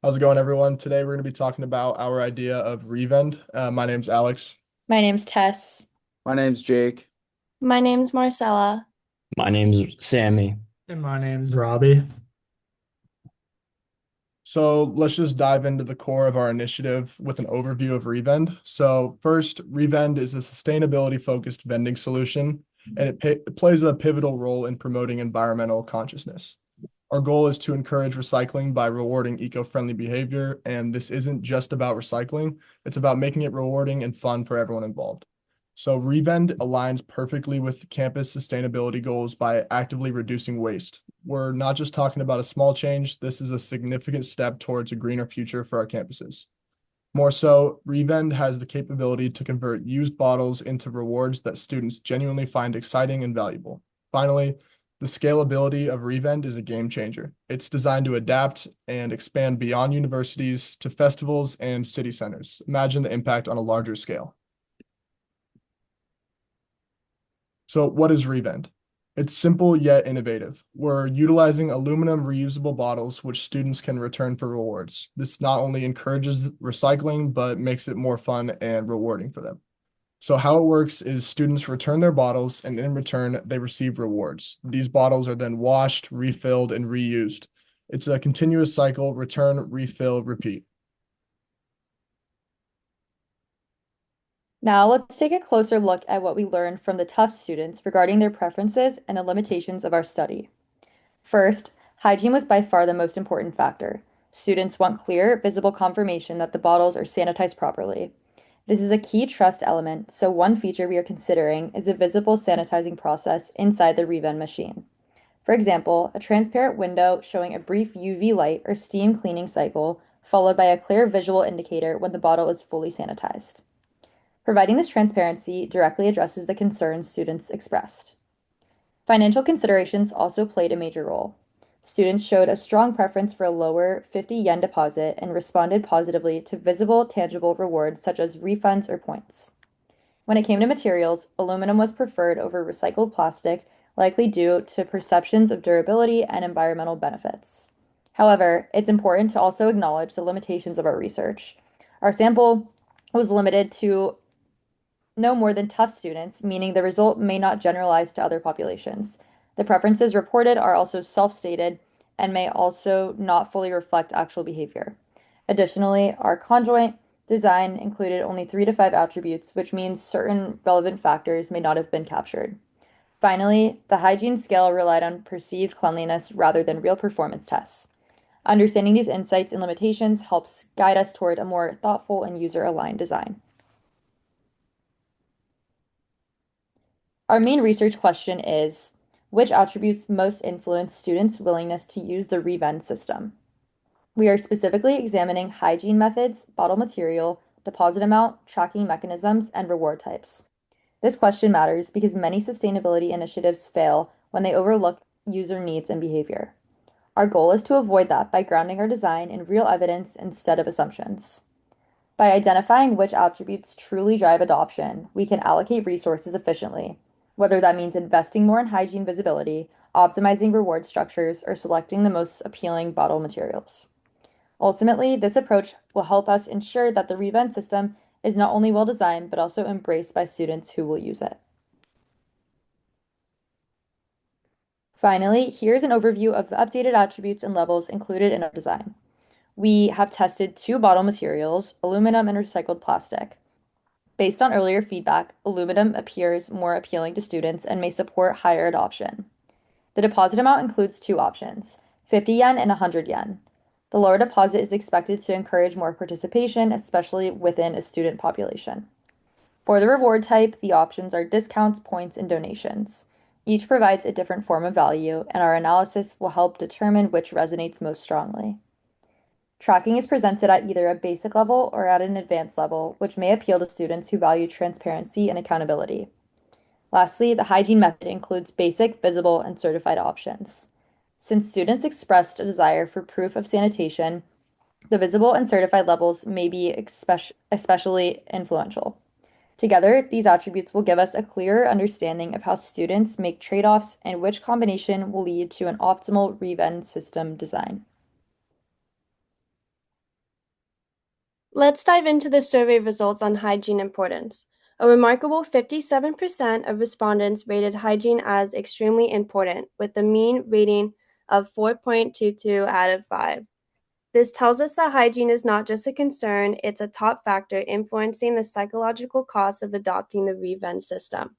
How's it going, everyone? Today we're going to be talking about our idea of revend. My name's Alex. My name's Tess. My name's Jake. My name's Marcella. My name's Sammy. And my name's Robbie. So let's just dive into the core of our initiative with an overview of revend. So first, revend is a sustainability-focused vending solution, and it plays a pivotal role in promoting environmental consciousness. Our goal is to encourage recycling by rewarding eco-friendly behavior, and this isn't just about recycling, it's about making it rewarding and fun for everyone involved. So Revend aligns perfectly with campus sustainability goals by actively reducing waste. We're not just talking about a small change, this is a significant step towards a greener future for our campuses. More so, Revend has the capability to convert used bottles into rewards that students genuinely find exciting and valuable. Finally, the scalability of Revend is a game changer. It's designed to adapt and expand beyond universities to festivals and city centers. Imagine the impact on a larger scale. So what is Revend? It's simple yet innovative. We're utilizing aluminum reusable bottles, which students can return for rewards. This not only encourages recycling, but makes it more fun and rewarding for them. So how it works is students return their bottles, and in return, they receive rewards. These bottles are then washed, refilled, and reused. It's a continuous cycle: return, refill, repeat. Now let's take a closer look at what we learned from the Tufts students regarding their preferences and the limitations of our study. First, hygiene was by far the most important factor. Students want clear, visible confirmation that the bottles are sanitized properly. This is a key trust element, so one feature we are considering is a visible sanitizing process inside the Revend machine. For example, a transparent window showing a brief UV light or steam cleaning cycle, followed by a clear visual indicator when the bottle is fully sanitized. Providing this transparency directly addresses the concerns students expressed. Financial considerations also played a major role. Students showed a strong preference for a lower 50 yen deposit and responded positively to visible, tangible rewards such as refunds or points. When it came to materials, aluminum was preferred over recycled plastic, likely due to perceptions of durability and environmental benefits. However, it's important to also acknowledge the limitations of our research. Our sample was limited to no more than Tufts students, meaning the result may not generalize to other populations. The preferences reported are also self-stated and may also not fully reflect actual behavior. Additionally, our conjoint design included only 3 to 5 attributes, which means certain relevant factors may not have been captured. Finally, the hygiene scale relied on perceived cleanliness rather than real performance tests. Understanding these insights and limitations helps guide us toward a more thoughtful and user-aligned design. Our main research question is, which attributes most influence students' willingness to use the Revend system? We are specifically examining hygiene methods, bottle material, deposit amount, tracking mechanisms, and reward types. This question matters because many sustainability initiatives fail when they overlook user needs and behavior. Our goal is to avoid that by grounding our design in real evidence instead of assumptions. By identifying which attributes truly drive adoption, we can allocate resources efficiently, whether that means investing more in hygiene visibility, optimizing reward structures, or selecting the most appealing bottle materials. Ultimately, this approach will help us ensure that the Revend system is not only well designed, but also embraced by students who will use it. Finally, here's an overview of the updated attributes and levels included in our design. We have tested 2 bottle materials, aluminum and recycled plastic. Based on earlier feedback, aluminum appears more appealing to students and may support higher adoption. The deposit amount includes 2 options, 50 yen and 100 yen. The lower deposit is expected to encourage more participation, especially within a student population. For the reward type, the options are discounts, points, and donations. Each provides a different form of value, and our analysis will help determine which resonates most strongly. Tracking is presented at either a basic level or at an advanced level, which may appeal to students who value transparency and accountability. Lastly, the hygiene method includes basic, visible, and certified options. Since students expressed a desire for proof of sanitation, the visible and certified levels may be especially influential. Together, these attributes will give us a clearer understanding of how students make trade-offs and which combination will lead to an optimal Revend system design. Let's dive into the survey results on hygiene importance. A remarkable 57% of respondents rated hygiene as extremely important, with a mean rating of 4.22 out of 5. This tells us that hygiene is not just a concern, it's a top factor influencing the psychological cost of adopting the Revend system.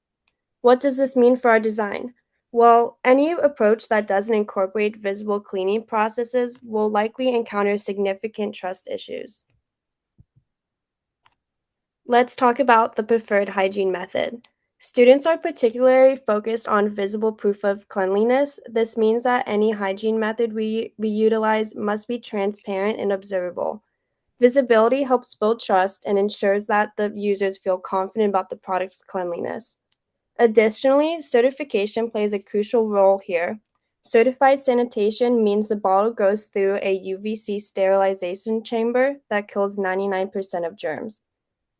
What does this mean for our design? Well, any approach that doesn't incorporate visible cleaning processes will likely encounter significant trust issues. Let's talk about the preferred hygiene method. Students are particularly focused on visible proof of cleanliness. This means that any hygiene method we utilize must be transparent and observable. Visibility helps build trust and ensures that the users feel confident about the product's cleanliness. Additionally, certification plays a crucial role here. Certified sanitation means the bottle goes through a UVC sterilization chamber that kills 99% of germs.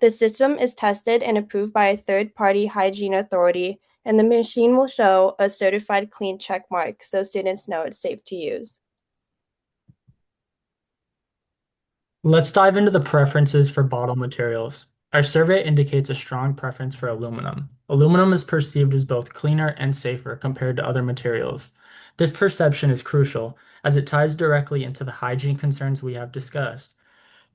The system is tested and approved by a third-party hygiene authority, and the machine will show a certified clean check mark so students know it's safe to use. Let's dive into the preferences for bottle materials. Our survey indicates a strong preference for aluminum. Aluminum is perceived as both cleaner and safer compared to other materials. This perception is crucial as it ties directly into the hygiene concerns we have discussed.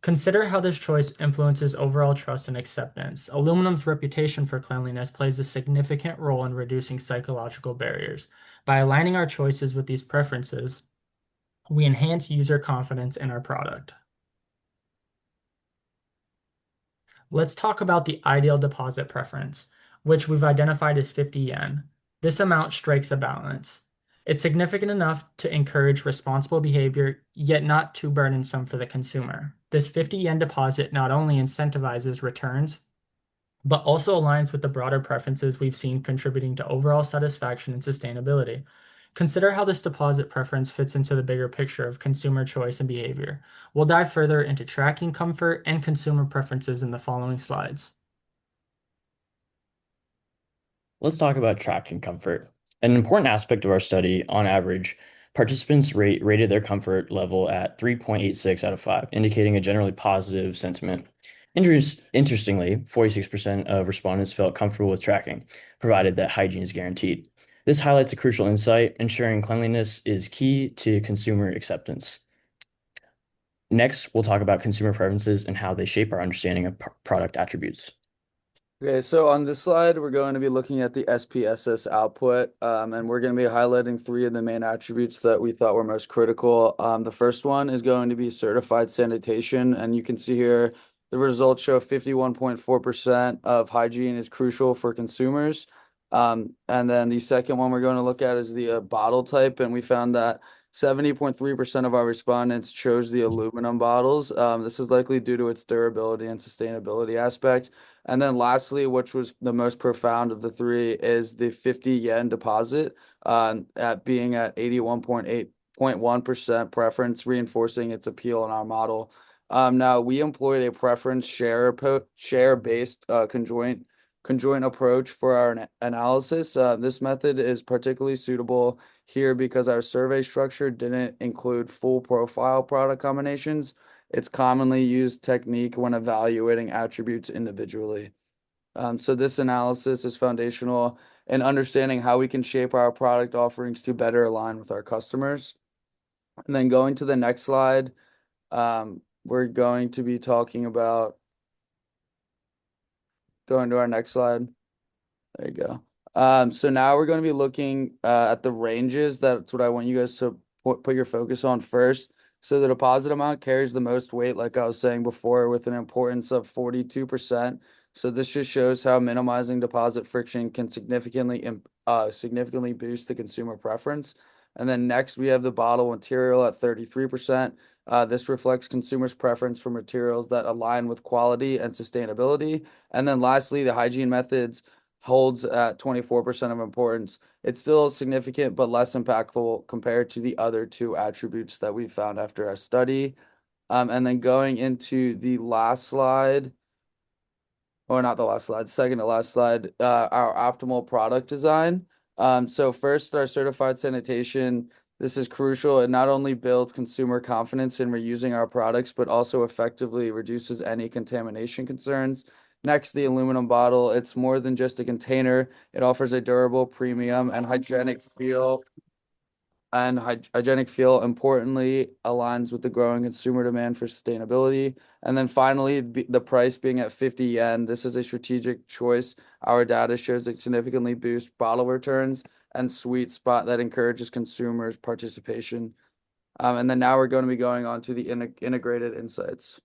Consider how this choice influences overall trust and acceptance. Aluminum's reputation for cleanliness plays a significant role in reducing psychological barriers. By aligning our choices with these preferences, we enhance user confidence in our product. Let's talk about the ideal deposit preference, which we've identified as 50 yen. This amount strikes a balance. It's significant enough to encourage responsible behavior, yet not too burdensome for the consumer. This 50 yen deposit not only incentivizes returns, but also aligns with the broader preferences we've seen contributing to overall satisfaction and sustainability. Consider how this deposit preference fits into the bigger picture of consumer choice and behavior. We'll dive further into tracking comfort and consumer preferences in the following slides. Let's talk about tracking comfort. An important aspect of our study, on average, participants rated their comfort level at 3.86 out of 5, indicating a generally positive sentiment. Interestingly, 46% of respondents felt comfortable with tracking, provided that hygiene is guaranteed. This highlights a crucial insight, ensuring cleanliness is key to consumer acceptance. Next, we'll talk about consumer preferences and how they shape our understanding of product attributes. Okay, so on this slide, we're going to be looking at the SPSS output, and we're going to be highlighting three of the main attributes that we thought were most critical. The first one is going to be certified sanitation, and you can see here the results show 51.4% of hygiene is crucial for consumers. And then the second one we're going to look at is the bottle type, and we found that 70.3% of our respondents chose the aluminum bottles. This is likely due to its durability and sustainability aspect. And then lastly, which was the most profound of the three, is the 50 yen deposit, at being at 81.8.1% preference, reinforcing its appeal in our model. Now we employed a preference share-based conjoint approach for our analysis. This method is particularly suitable here because our survey structure didn't include full profile product combinations. It's commonly used technique when evaluating attributes individually. So this analysis is foundational in understanding how we can shape our product offerings to better align with our customers. And then going to the next slide, we're going to be talking about going to our next slide. There you go. So now we're going to be looking at the ranges. That's what I want you guys to put your focus on first. So the deposit amount carries the most weight, like I was saying before, with an importance of 42%. So this just shows how minimizing deposit friction can significantly boost the consumer preference. And then next we have the bottle material at 33%. This reflects consumers' preference for materials that align with quality and sustainability. And then lastly, the hygiene methods holds at 24% of importance. It's still significant, but less impactful compared to the other two attributes that we found after our study. And then going into the last slide, or not the last slide, second to last slide, our optimal product design. So first, our certified sanitation This is crucial. It not only builds consumer confidence in reusing our products, but also effectively reduces any contamination concerns. Next, the aluminum bottle. It's more than just a container. It offers a durable, premium, and hygienic feel. Importantly aligns with the growing consumer demand for sustainability. And then finally, the price being at 50 yen. This is a strategic choice. Our data shows it significantly boosts bottle returns and sweet spot that encourages consumers' participation. And then now we're going to be going on to the integrated insights.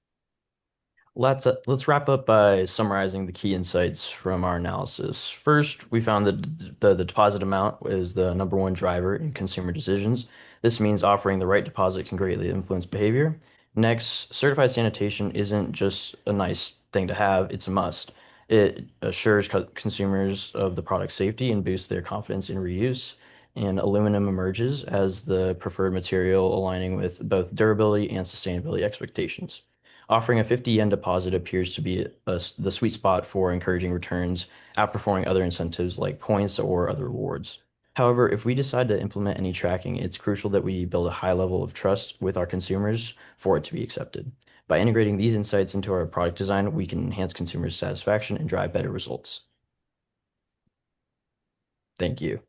Let's wrap up by summarizing the key insights from our analysis. First, we found that the deposit amount is the number one driver in consumer decisions. This means offering the right deposit can greatly influence behavior. Next, certified sanitation isn't just a nice thing to have, it's a must. It assures consumers of the product's safety and boosts their confidence in reuse. And aluminum emerges as the preferred material, aligning with both durability and sustainability expectations. Offering a 50 yen deposit appears to be the sweet spot for encouraging returns, outperforming other incentives like points or other rewards. However, if we decide to implement any tracking, it's crucial that we build a high level of trust with our consumers for it to be accepted. By integrating these insights into our product design, we can enhance consumers' satisfaction and drive better results. Thank you.